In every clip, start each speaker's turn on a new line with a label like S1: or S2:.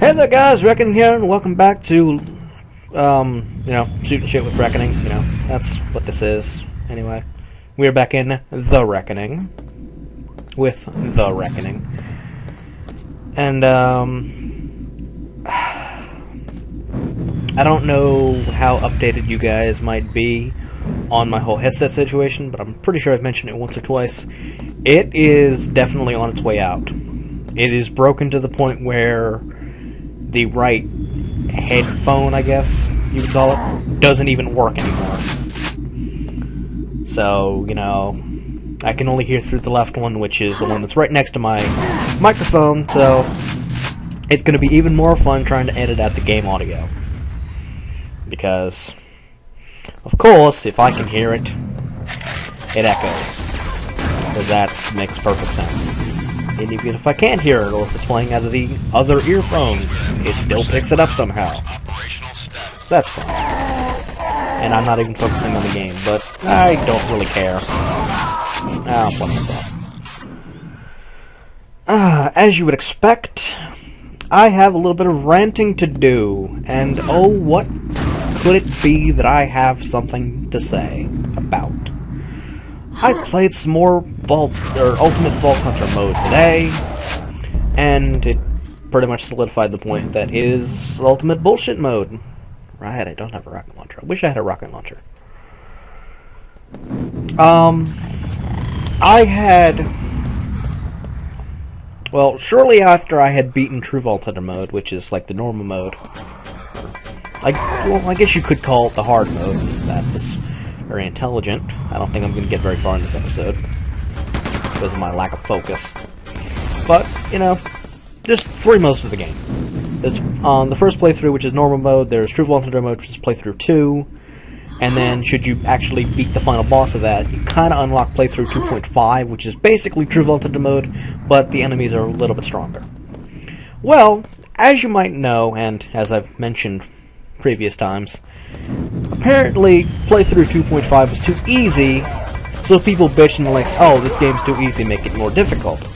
S1: Hey there guys, Reckoning here, and welcome back to, shooting shit with Reckoning, that's what this is. Anyway, we're back in The Reckoning, with The Reckoning, and, I don't know how updated you guys might be on my whole headset situation, but I'm pretty sure I've mentioned it once or twice. It is definitely on its way out. It is broken to the point where the right headphone, I guess you would call it, doesn't even work anymore. So, I can only hear through the left one, which is the one that's right next to my microphone, so it's going to be even more fun trying to edit out the game audio. Because, of course, if I can hear it, it echoes. Because that makes perfect sense. And even if I can't hear it, or if it's playing out of the other earphone, it still picks it up somehow. That's fine. And I'm not even focusing on the game, but I don't really care. I'll play that. As you would expect, I have a little bit of ranting to do, and oh, what could it be that I have something to say about? I played some more Ultimate Vault Hunter mode today, and it pretty much solidified the point that is Ultimate Bullshit mode. Right, I don't have a rocket launcher. I wish I had a rocket launcher. Shortly after I had beaten True Vault Hunter mode, which is like the normal mode, I guess you could call it the hard mode. That was very intelligent. I don't think I'm going to get very far in this episode because of my lack of focus. But, just three modes of the game. There's the first playthrough, which is normal mode. There's True Vault Hunter mode, which is playthrough 2. And then, should you actually beat the final boss of that, you kind of unlock playthrough 2.5, which is basically True Vault Hunter mode, but the enemies are a little bit stronger. Well, as you might know, and as I've mentioned previous times, apparently playthrough 2.5 was too easy, so people bitch and like, oh, this game's too easy, make it more difficult.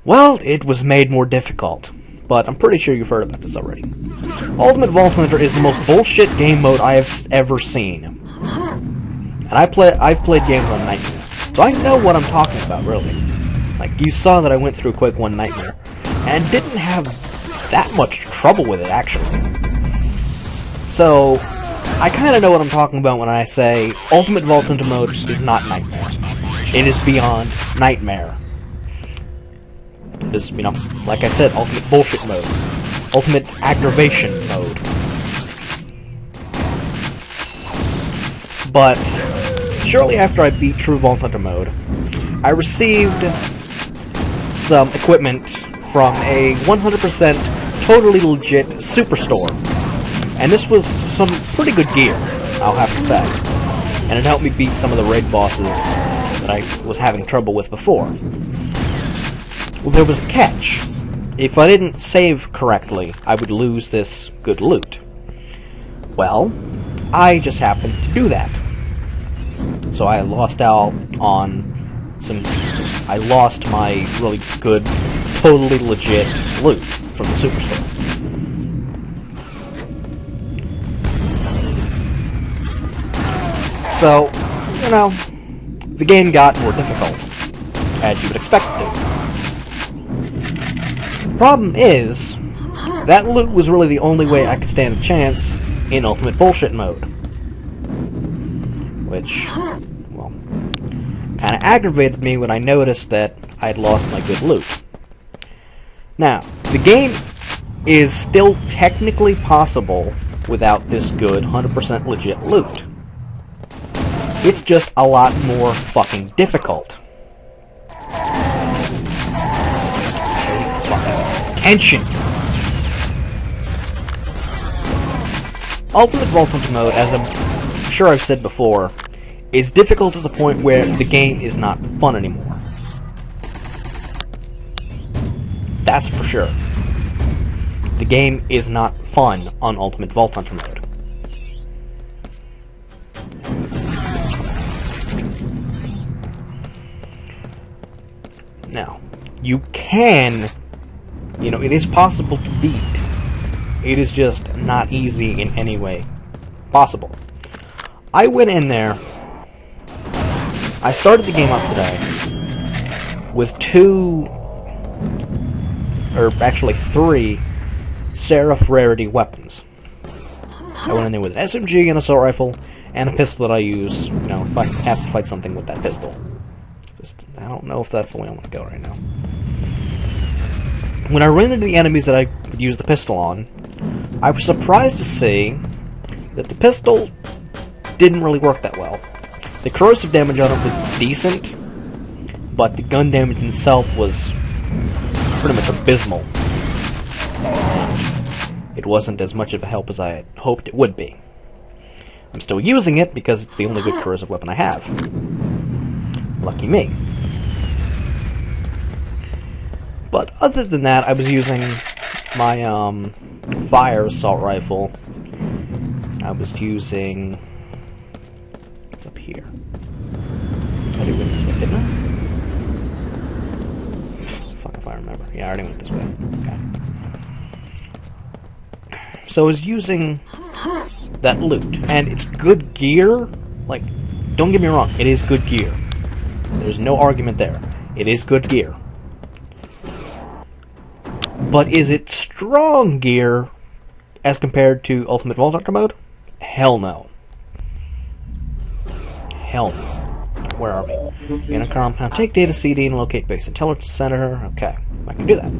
S1: Well, it was made more difficult, but I'm pretty sure you've heard about this already. Ultimate Vault Hunter is the most bullshit game mode I have ever seen. And I've played games on Nightmare, so I know what I'm talking about, really. Like, you saw that I went through Quake 1 Nightmare, and didn't have that much trouble with it, actually. So, I kind of know what I'm talking about when I say Ultimate Vault Hunter mode is not Nightmare. It is beyond Nightmare. It is, like I said, Ultimate Bullshit mode. Ultimate Aggravation mode. But, shortly after I beat True Vault Hunter mode, I received some equipment from a 100% totally legit superstore. And this was some pretty good gear, I'll have to say. And it helped me beat some of the raid bosses that I was having trouble with before. Well, there was a catch. If I didn't save correctly, I would lose this good loot. Well, I just happened to do that. So I lost out on I lost my really good, totally legit loot from the superstore. So, the game got more difficult, as you would expect it to. The problem is, that loot was really the only way I could stand a chance in Ultimate Bullshit mode. Which, well, kind of aggravated me when I noticed that I'd lost my good loot. Now, the game is still technically possible without this good 100% legit loot. It's just a lot more fucking difficult. Tension. Ultimate Vault Hunter mode, as I'm sure I've said before, is difficult to the point where the game is not fun anymore. That's for sure. The game is not fun on Ultimate Vault Hunter mode. Now, you can You know, it is possible to beat. It is just not easy in any way possible. I went in there. I started the game up today with 2, or actually 3, Seraph rarity weapons. I went in there with an SMG, an assault rifle, and a pistol that I use, you know, if I have to fight something with that pistol. I don't know if that's the way I want to go right now. When I ran into the enemies that I would use the pistol on, I was surprised to see that the pistol didn't really work that well. The corrosive damage on it was decent, but the gun damage in itself was pretty much abysmal. It wasn't as much of a help as I had hoped it would be. I'm still using it because it's the only good corrosive weapon I have. Lucky me. But other than that, I was using my fire assault rifle. I was using... what's up here? I already went this way, didn't I? Fuck if I remember. Yeah, I already went this way. Okay. So I was using that loot, and it's good gear. Like, don't get me wrong, it is good gear. There's no argument there. It is good gear. But is it strong gear as compared to Ultimate Vault Hunter mode? Hell no. Hell no. Where are we? In a compound, take data CD and locate base intelligence center. Okay, I can do that.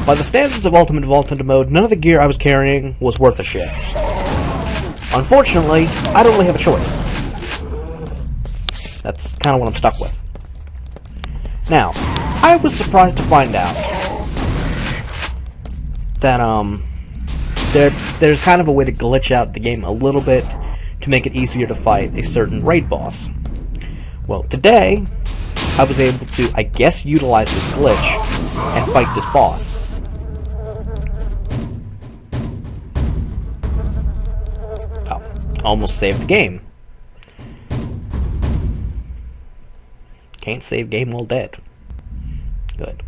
S1: By the standards of Ultimate Vault Hunter mode, none of the gear I was carrying was worth a shit. Unfortunately, I don't really have a choice. That's kind of what I'm stuck with. Now, I was surprised to find out that there's kind of a way to glitch out the game a little bit to make it easier to fight a certain raid boss. Well, today I was able to, I guess, utilize this glitch and fight this boss. Oh, almost saved the game. Can't save game while dead. Good.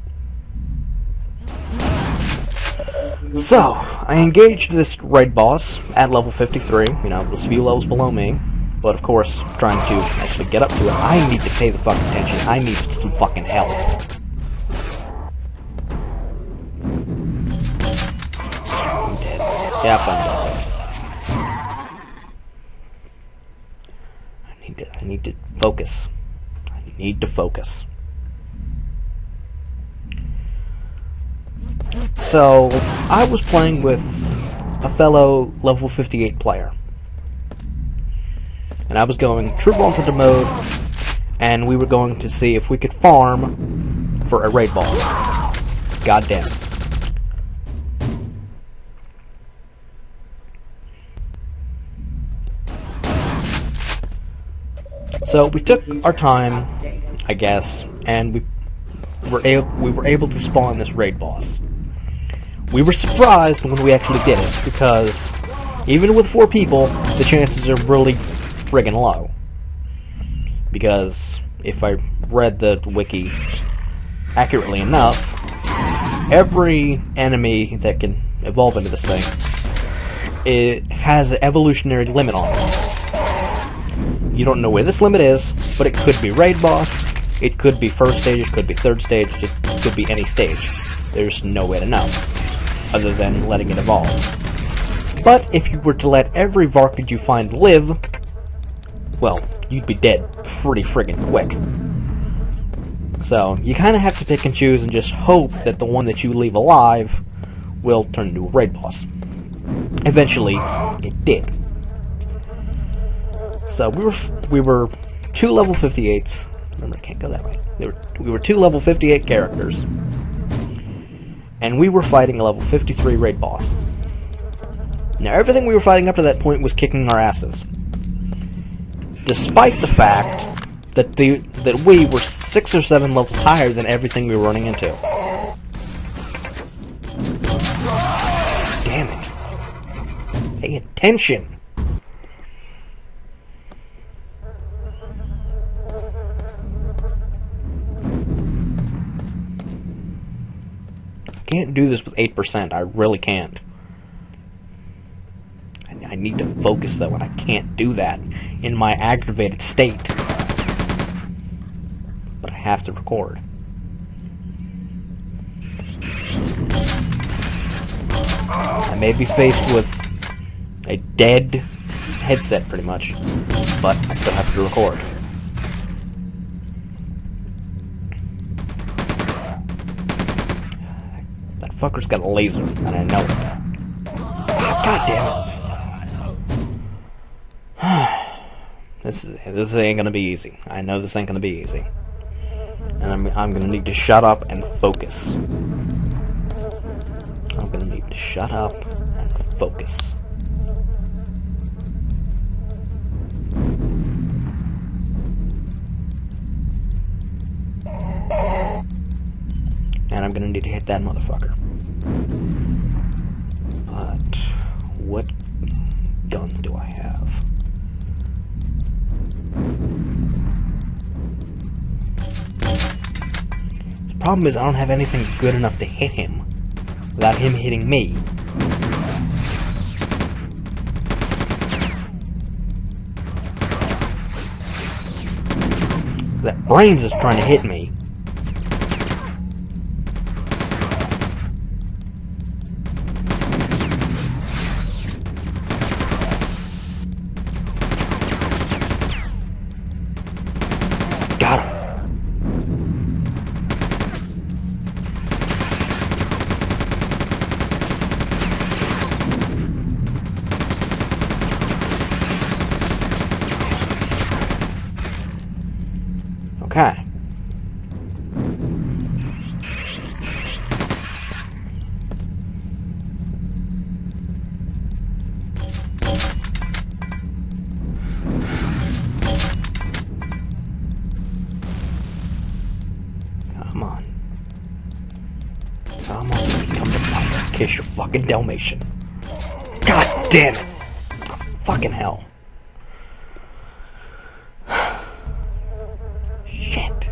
S1: So, I engaged this raid boss at level 53. You know, it was a few levels below me. But of course, trying to actually get up to it, I need to pay the fucking attention. I need some fucking health. I'm dead. Yep, I'm dead. I need to focus. Need to focus. So, I was playing with a fellow level 58 player. And I was going True Vault Hunter mode, and we were going to see if we could farm for a raid boss. God damn it. So we took our time, I guess, and we were able to spawn this raid boss. We were surprised when we actually did it, because even with 4 people, the chances are really friggin' low. Because if I read the wiki accurately enough, every enemy that can evolve into this thing, it has an evolutionary limit on it. You don't know where this limit is, but it could be raid boss, it could be first stage, it could be third stage, it could be any stage. There's no way to know, other than letting it evolve. But if you were to let every Varkid you find live, well, you'd be dead pretty friggin' quick. So, you kinda have to pick and choose and just hope that the one that you leave alive will turn into a raid boss. Eventually, it did. So we were 2 level 58s. Remember, I can't go that way. We were 2 level 58 characters, and we were fighting a level 53 raid boss. Now, everything we were fighting up to that point was kicking our asses, despite the fact that we were 6 or 7 levels higher than everything we were running into. Damn it! Pay attention. can't do this with 8%. I really can't. I need to focus, though, and I can't do that in my aggravated state. But I have to record. I may be faced with a dead headset, pretty much, but I still have to record. That fucker's got a laser, and I know it. God damn it. This ain't gonna be easy. I know this ain't gonna be easy. And I'm gonna need to shut up and focus. I'm gonna need to shut up and focus. And I'm gonna need to hit that motherfucker. But what guns do I have? The problem is I don't have anything good enough to hit him without him hitting me. That brains is trying to hit me. Got him. Okay. Come on. Come on, come to Mama. Kiss your fucking Dalmatian. God damn it. Fucking hell. Shit.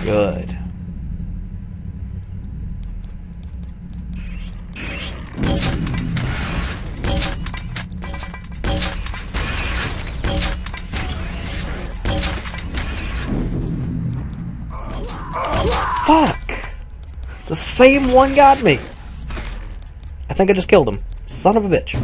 S1: Good. Fuck! The same one got me! I think I just killed him. Son of a bitch.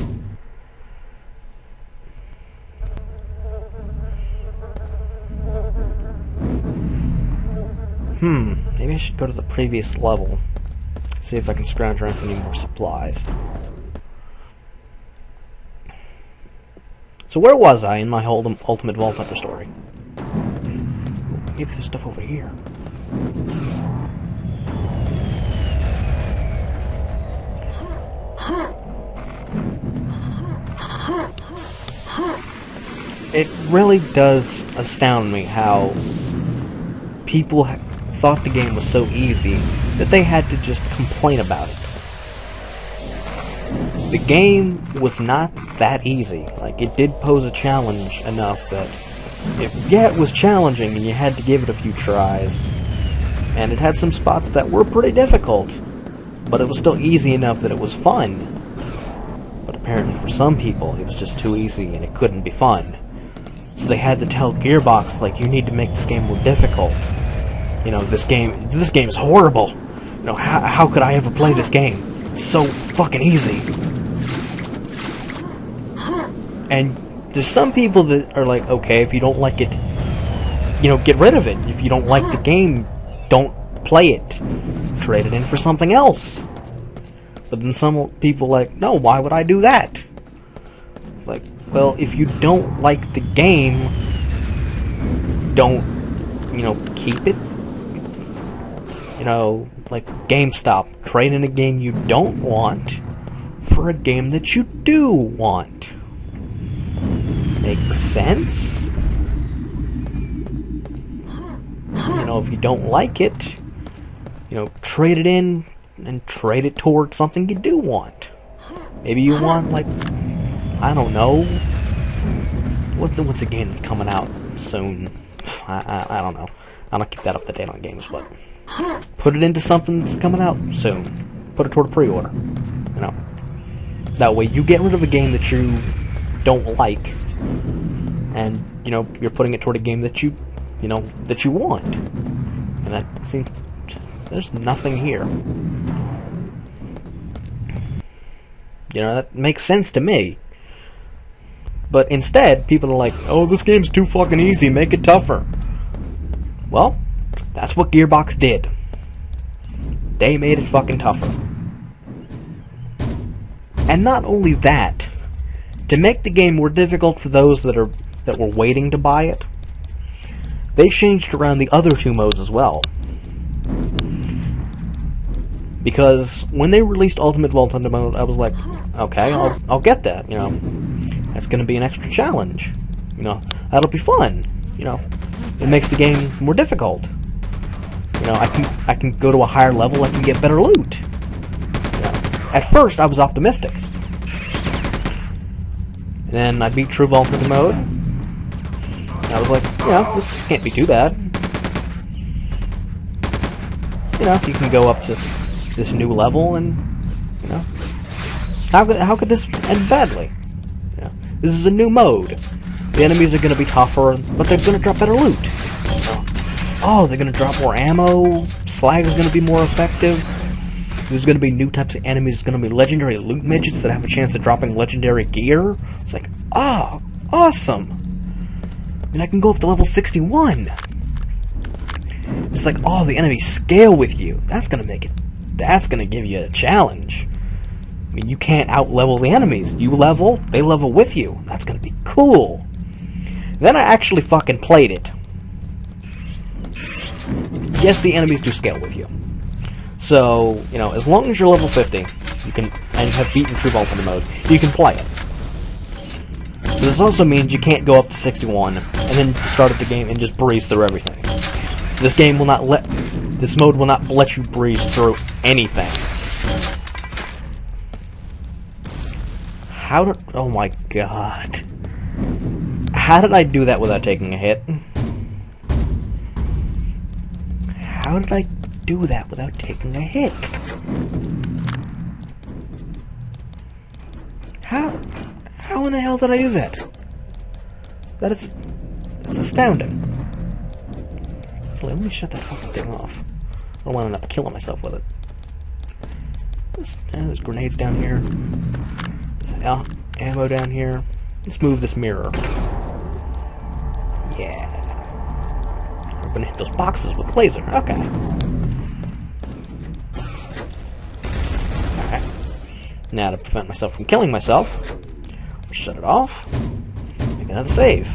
S1: Maybe I should go to the previous level. See if I can scrounge around for any more supplies. So where was I in my whole Ultimate Vault Hunter story? Maybe there's stuff over here. It really does astound me how people thought the game was so easy that they had to just complain about it. The game was not that easy. Like, it did pose a challenge enough that it was challenging and you had to give it a few tries. And it had some spots that were pretty difficult, but it was still easy enough that it was fun. But apparently for some people, it was just too easy and it couldn't be fun. So they had to tell Gearbox, like, you need to make this game more difficult. You know, this game is horrible. You know, how could I ever play this game? It's so fucking easy. And there's some people that are like, okay, if you don't like it, you know, get rid of it. If you don't like the game, don't play it. Trade it in for something else. But then some people are like, no, why would I do that? It's like, well, if you don't like the game, don't, you know, keep it. You know, like GameStop, trade in a game you don't want for a game that you do want. Makes sense? You know, if you don't like it, you know, trade it in and trade it towards something you do want. Maybe you want, like, I don't know, what's a game that's coming out soon? I don't know. I don't keep that up to date on games, but put it into something that's coming out soon. Put it toward a pre-order. You know, that way you get rid of a game that you don't like, and you know you're putting it toward a game that you know that you want. And that seems there's nothing here. You know, that makes sense to me. But instead, people are like, oh, this game's too fucking easy, make it tougher. Well, that's what Gearbox did. They made it fucking tougher. And not only that, to make the game more difficult for those that were waiting to buy it, they changed around the other two modes as well. Because when they released Ultimate Vault Hunter mode, I was like, okay, I'll get that, you know. That's going to be an extra challenge. You know, that'll be fun. You know, it makes the game more difficult. You know, I can go to a higher level, I can get better loot. You know, at first, I was optimistic. And then I beat True Vault Hunter mode. And I was like, you know, this can't be too bad. You know, you can go up to this new level, and you know, how could this end badly? You know, this is a new mode. The enemies are going to be tougher, but they're going to drop better loot. Oh, they're going to drop more ammo. Slag is going to be more effective. There's going to be new types of enemies. There's going to be legendary loot midgets that have a chance of dropping legendary gear. It's like, oh, awesome. And I can go up to level 61. It's like, oh, the enemies scale with you. That's going to give you a challenge. I mean, you can't out-level the enemies. You level, they level with you. That's going to be cool. Then I actually fucking played it. Yes, the enemies do scale with you. So, you know, as long as you're level 50, you can, and have beaten True Vault Hunter mode, you can play it. But this also means you can't go up to 61, and then start at the game and just breeze through everything. This mode will not let you breeze through anything. Oh my god. How did I do that without taking a hit? How did I do that without taking a hit? How in the hell did I do that? That's astounding. Let me shut that fucking thing off. I don't want to end up killing myself with it. There's grenades down here. There's ammo down here. Let's move this mirror. Yeah. We're gonna hit those boxes with the laser. Okay. Alright. Now to prevent myself from killing myself, I'll shut it off. Make another save.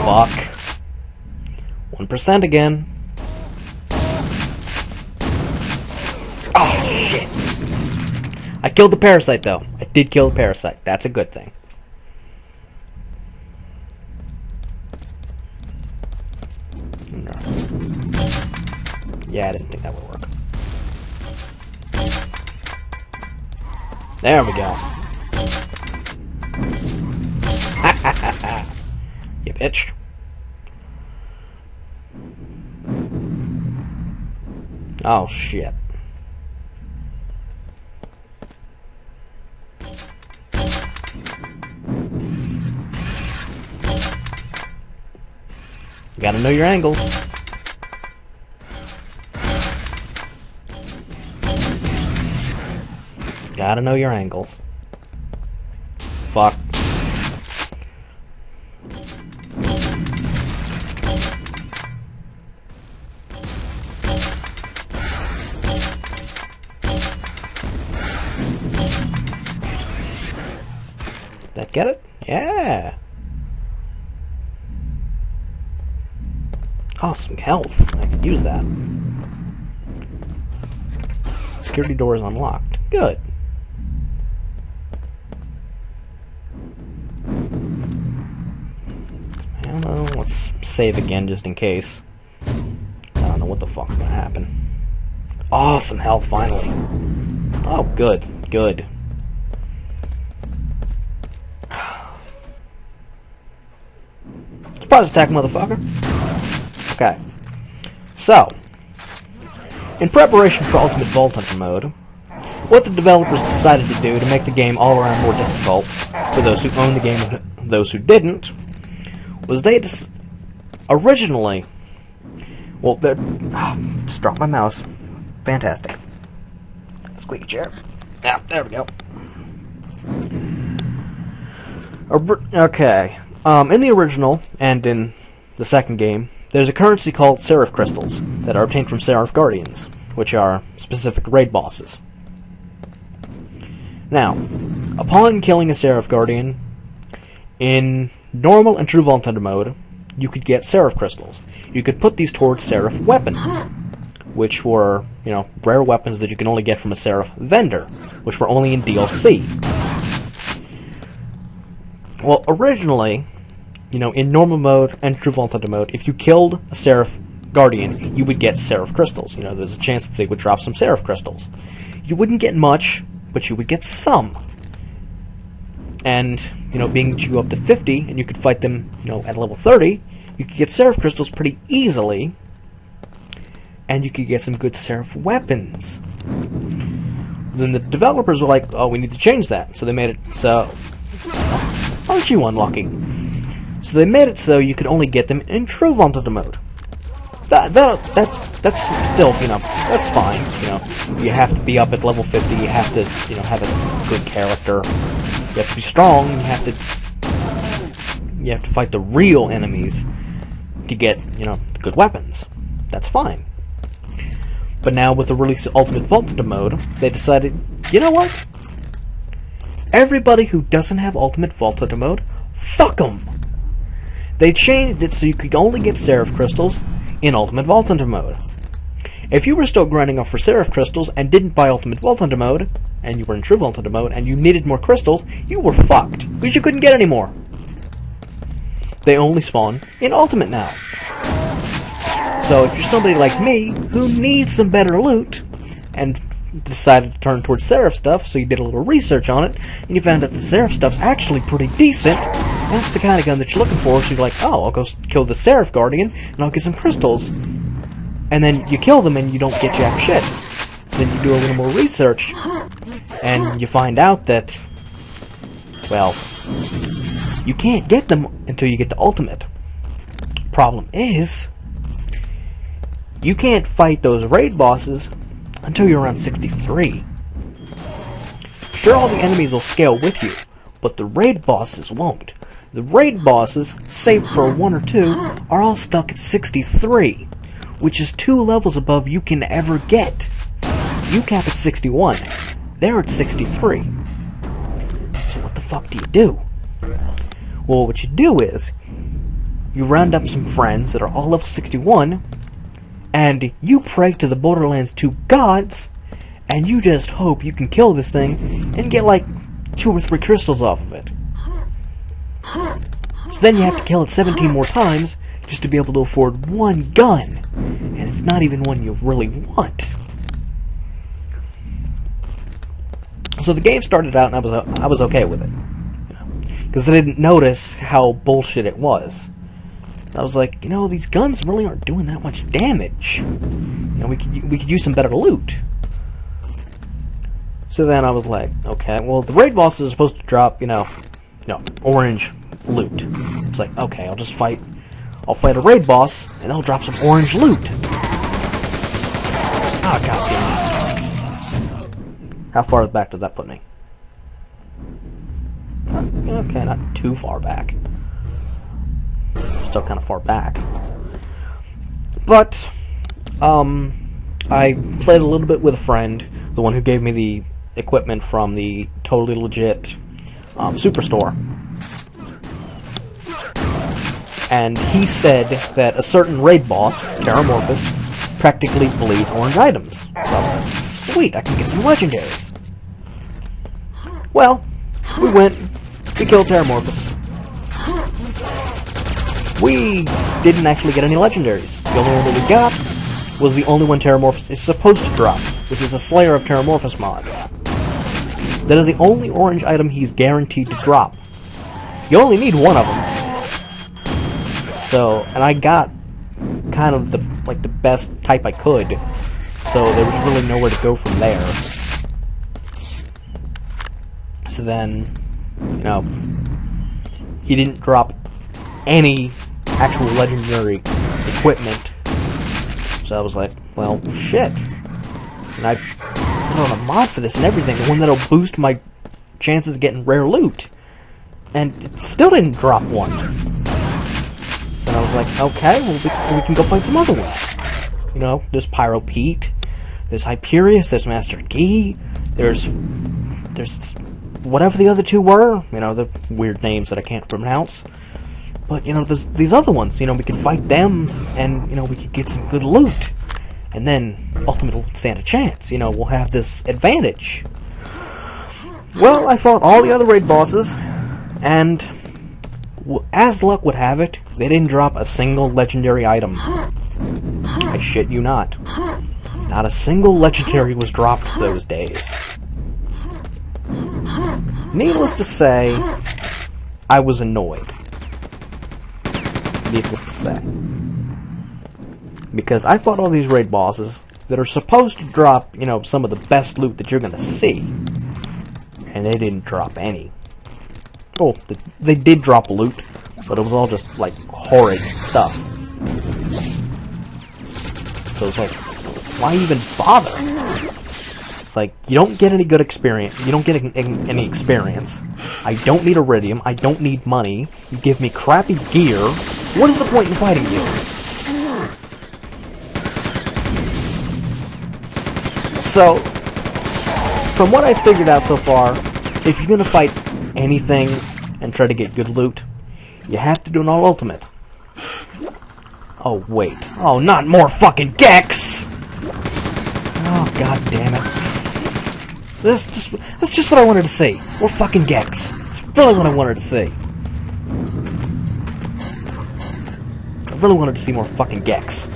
S1: Fuck. 1% again. Oh, shit. I killed the parasite, though. I did kill the parasite. That's a good thing. No. Yeah, I didn't think that would work. There we go. Ha ha ha ha. You bitch. Oh, shit. You gotta know your angles. Gotta know your angles. Fuck. That get it? Yeah. Oh, some health. I could use that. Security door is unlocked. Good. Hello, let's save again just in case. I don't know what the fuck's gonna happen. Oh, some health finally. Oh, good, good. Surprise attack, motherfucker. Okay. So, in preparation for Ultimate Vault Hunter mode, what the developers decided to do to make the game all around more difficult for those who owned the game and those who didn't, was they originally... Well, they're... just dropped my mouse. Fantastic. Squeaky chair. Yeah, there we go. Okay. In the original, and in the second game, there's a currency called Seraph Crystals that are obtained from Seraph Guardians, which are specific raid bosses. Now, upon killing a Seraph Guardian, in normal and true Vault Hunter mode, you could get Seraph Crystals. You could put these towards Seraph weapons, which were, you know, rare weapons that you can only get from a Seraph vendor, which were only in DLC. Well, originally, you know, in normal mode and true Vault Hunter mode, if you killed a Seraph Guardian, you would get Seraph Crystals. You know, there's a chance that they would drop some Seraph Crystals. You wouldn't get much, but you would get some. And, you know, being that you go up to 50, and you could fight them, you know, at level 30, you could get Seraph Crystals pretty easily, and you could get some good Seraph weapons. Then the developers were like, oh, we need to change that. So they made it so... Aren't you unlucky? So they made it so you could only get them in true Vault Hunter mode. That's still, you know, that's fine. You know, you have to be up at level 50. You have to, you know, have a good character. You have to be strong. You have to fight the real enemies to get, you know, good weapons. That's fine. But now with the release of Ultimate Vault Hunter mode, they decided, you know what? Everybody who doesn't have Ultimate Vault Hunter mode, fuck them. They changed it so you could only get Seraph Crystals in Ultimate Vault Hunter mode. If you were still grinding up for Seraph Crystals and didn't buy Ultimate Vault Hunter mode, and you were in True Vault Hunter mode, and you needed more crystals, you were fucked, because you couldn't get any more. They only spawn in Ultimate now. So if you're somebody like me, who needs some better loot, and decided to turn towards Seraph stuff, so you did a little research on it, and you found out the Seraph stuff's actually pretty decent, that's the kind of gun that you're looking for, so you're like, oh, I'll go kill the Seraph Guardian, and I'll get some crystals. And then you kill them and you don't get jack shit. So then you do a little more research, and you find out that, well, you can't get them until you get the Ultimate. Problem is, you can't fight those raid bosses until you're around 63. Sure, all the enemies will scale with you, but the raid bosses won't. The raid bosses, save for one or two, are all stuck at 63, which is 2 levels above you can ever get. You cap at 61. They're at 63. So what the fuck do you do? Well, what you do is, you round up some friends that are all level 61, and you pray to the Borderlands 2 gods, and you just hope you can kill this thing and get like 2 or 3 crystals off of it. So then you have to kill it 17 more times just to be able to afford one gun, and it's not even one you really want. So the game started out, and I was okay with it, because I didn't notice how bullshit it was. I was like, you know, these guns really aren't doing that much damage. You know, we could use some better loot. So then I was like, okay, well, the raid bosses are supposed to drop, you know, orange loot. It's like, okay, I'll fight a raid boss, and they'll drop some orange loot. Ah, goddamn. How far back does that put me? Okay, not too far back. Still kind of far back. But, I played a little bit with a friend, the one who gave me the equipment from the totally legit superstore. And he said that a certain raid boss, Terramorphous, practically bleeds orange items. So I was like, sweet, I can get some legendaries. Well, we went, we killed Terramorphous. We didn't actually get any legendaries. The only one that we got was the only one Terramorphous is supposed to drop, which is a Slayer of Terramorphous mod. That is the only orange item he's guaranteed to drop. You only need one of them. So, and I got kind of the best type I could, so there was really nowhere to go from there. So then, you know, he didn't drop any actual legendary equipment. So I was like, well, shit. And I put on a mod for this and everything, the one that'll boost my chances of getting rare loot. And it still didn't drop one. And I was like, okay, well, we can go find some other ones. You know, there's Pyro Pete, there's Hyperius, there's Master Key, there's whatever the other two were, you know, the weird names that I can't pronounce. But, you know, there's these other ones, you know, we could fight them, and, you know, we could get some good loot. And then, Ultimate will stand a chance, you know, we'll have this advantage. Well, I fought all the other raid bosses, and as luck would have it, they didn't drop a single legendary item. I shit you not. Not a single legendary was dropped those days. Needless to say, I was annoyed. Needless to say. Because I fought all these raid bosses that are supposed to drop, you know, some of the best loot that you're gonna see. And they didn't drop any. Oh, they did drop loot, but it was all just, like, horrid stuff. So it's like, why even bother? It's like, you don't get any good experience. You don't get any experience. I don't need iridium. I don't need money. You give me crappy gear. What is the point in fighting you? So, from what I've figured out so far, if you're gonna fight anything and try to get good loot, you have to do an all ultimate. Oh wait. Oh, not more fucking Gex! Oh, god damn it. That's just what I wanted to see. More fucking Gex. That's really what I wanted to see. I really wanted to see more fucking Gex.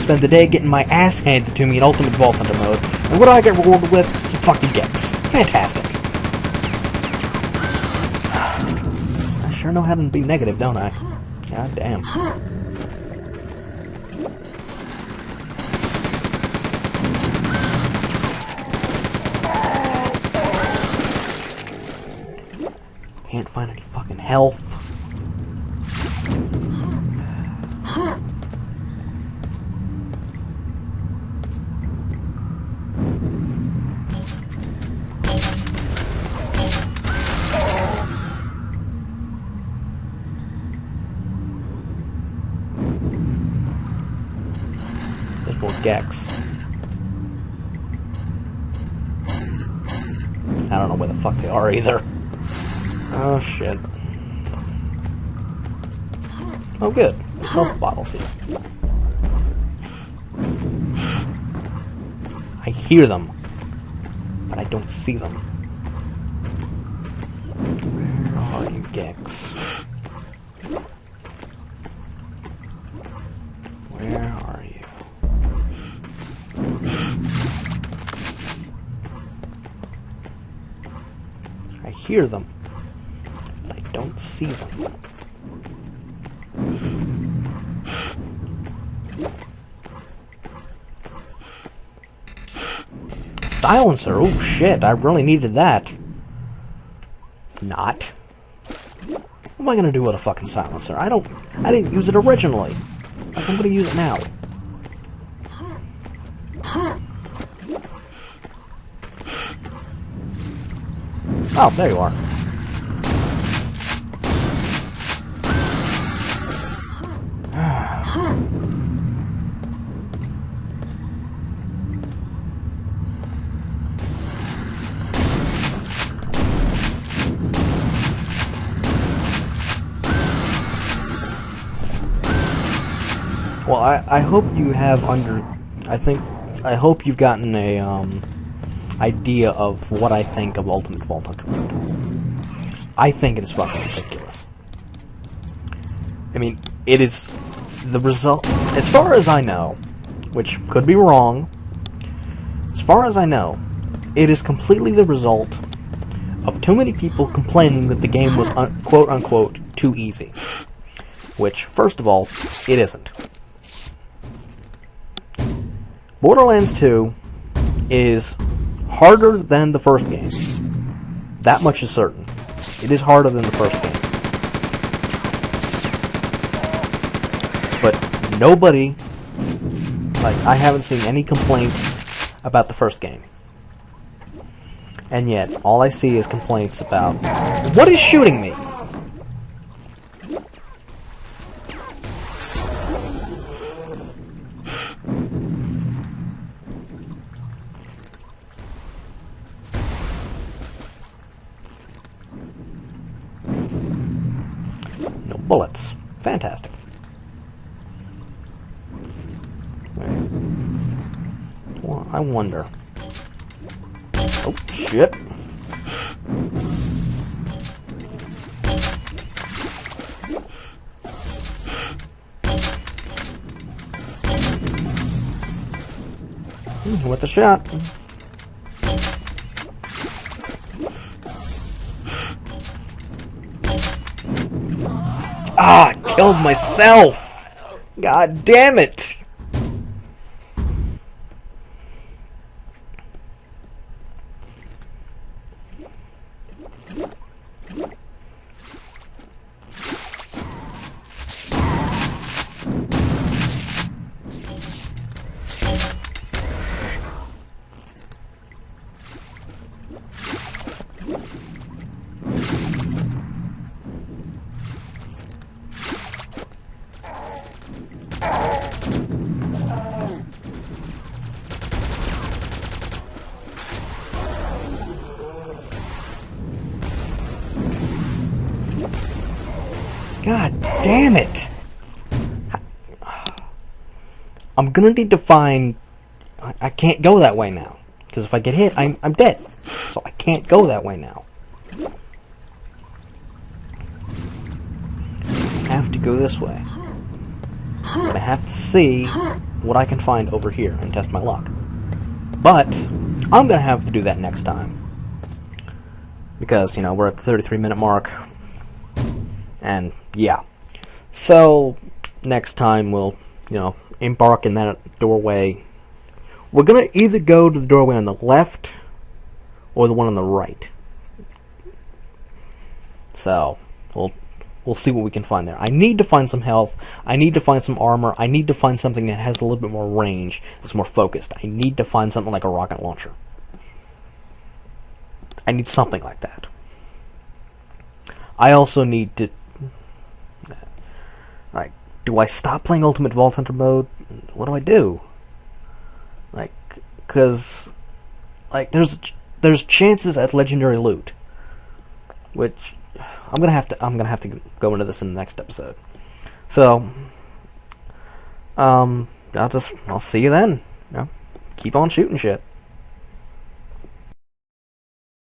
S1: Spend the day getting my ass handed to me in Ultimate Vault Hunter mode, and what do I get rewarded with? Some fucking Gex. Fantastic. I sure know how to be negative, don't I? God damn. Can't find any fucking health. There's more Gex. I don't know where the fuck they are either. Oh shit. Oh good. There's health bottles here. I hear them, but I don't see them. Where are you, Gex? Where are you? I hear them, but I don't see them. Silencer, oh shit, I really needed that. Not. What am I gonna do with a fucking silencer? I didn't use it originally. Like, I'm gonna use it now. Oh, there you are. Well, I hope you have I hope you've gotten a idea of what I think of Ultimate Vault Hunter Mode. I think it is fucking ridiculous. I mean, it is the result, as far as I know, which could be wrong. As far as I know, it is completely the result of too many people complaining that the game was quote-unquote too easy. Which, first of all, it isn't. Borderlands 2 is harder than the first game. That much is certain. It is harder than the first game. But nobody, like, I haven't seen any complaints about the first game. And yet, all I see is complaints about, what is shooting me? No bullets. Fantastic. Well, I wonder. Oh, shit. With the shot. Ah, I killed myself! God damn it! God damn it! I'm gonna need to find... I can't go that way now. Because if I get hit, I'm dead. So I can't go that way now. I have to go this way. But I have to see what I can find over here and test my luck. But I'm gonna have to do that next time. Because, you know, we're at the 33-minute mark. And, yeah. So, next time we'll, you know, embark in that doorway. We're going to either go to the doorway on the left or the one on the right. So, we'll see what we can find there. I need to find some health. I need to find some armor. I need to find something that has a little bit more range, that's more focused. I need to find something like a rocket launcher. I need something like that. I also need to... Like, do I stop playing Ultimate Vault Hunter mode? What do I do? Like, cause, like, there's chances at legendary loot, which I'm gonna have to go into this in the next episode. So, I'll see you then. You know, keep on shooting shit.